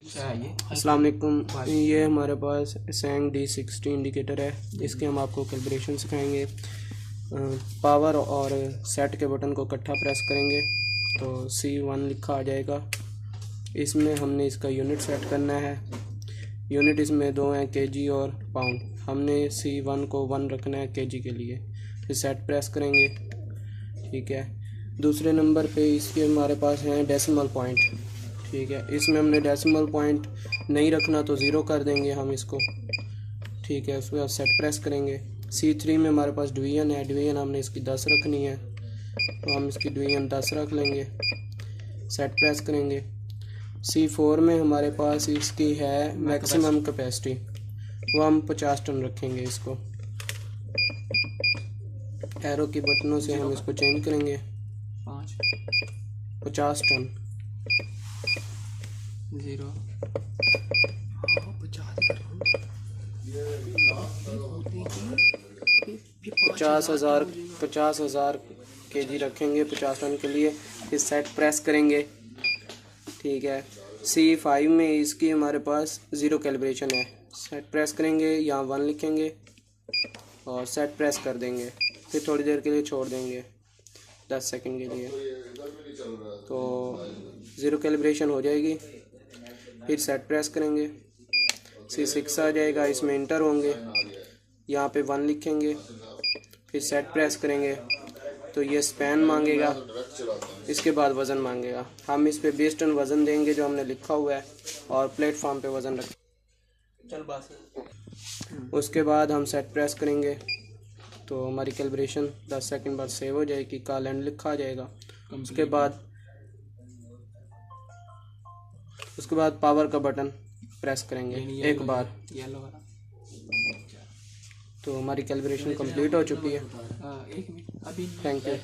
अस्सलाम वालेकुम। ये हमारे पास सैंग D60 इंडिकेटर है। इसके हम आपको कैलिब्रेशन सिखाएंगे। पावर और सेट के बटन को इकट्ठा प्रेस करेंगे तो C1 लिखा आ जाएगा। इसमें हमने इसका यूनिट सेट करना है। यूनिट इसमें दो हैं, केजी और पाउंड। हमने C1 को 1 रखना है केजी के लिए। फिर सेट प्रेस करेंगे, ठीक है। दूसरे नंबर पे इसके हमारे पास हैं डेसिमल पॉइंट, ठीक है। इसमें हमने डेसिमल पॉइंट नहीं रखना तो ज़ीरो कर देंगे हम इसको, ठीक है। उसके बाद सेट प्रेस करेंगे। C3 में हमारे पास डिवीज़न है। डिवीज़न हमने इसकी 10 रखनी है तो हम इसकी डिवीज़न 10 रख लेंगे, सेट प्रेस करेंगे। C4 में हमारे पास इसकी है मैक्सिमम कैपेसिटी, वो हम 50 टन रखेंगे इसको। एरो की बटनों से हम इसको चेंज करेंगे। 50 टन 50,000 केजी रखेंगे 50 टन के लिए। फिर सेट प्रेस करेंगे, ठीक है। C5 में इसकी हमारे पास ज़ीरो कैलिब्रेशन है। सेट प्रेस करेंगे, यहाँ 1 लिखेंगे और सेट प्रेस कर देंगे। फिर थोड़ी देर के लिए छोड़ देंगे 10 सेकंड के लिए, तो ज़ीरो कैलिब्रेशन हो जाएगी। फिर सेट प्रेस करेंगे, C6 आ जाएगा। इसमें इंटर होंगे, यहाँ पे 1 लिखेंगे, फिर सेट प्रेस करेंगे तो ये स्पैन मांगेगा। इसके बाद वज़न मांगेगा। हम इस पे 20 टन वज़न देंगे जो हमने लिखा हुआ है और प्लेटफॉर्म पे वज़न रख। उसके बाद हम सेट प्रेस करेंगे तो हमारी कैलिब्रेशन 10 सेकंड बाद सेव हो जाएगी। कॉल एंड लिखा आ जाएगा। उसके बाद पावर का बटन प्रेस करेंगे एक बार, तो हमारी कैलिब्रेशन कंप्लीट हो चुकी है। Thank you.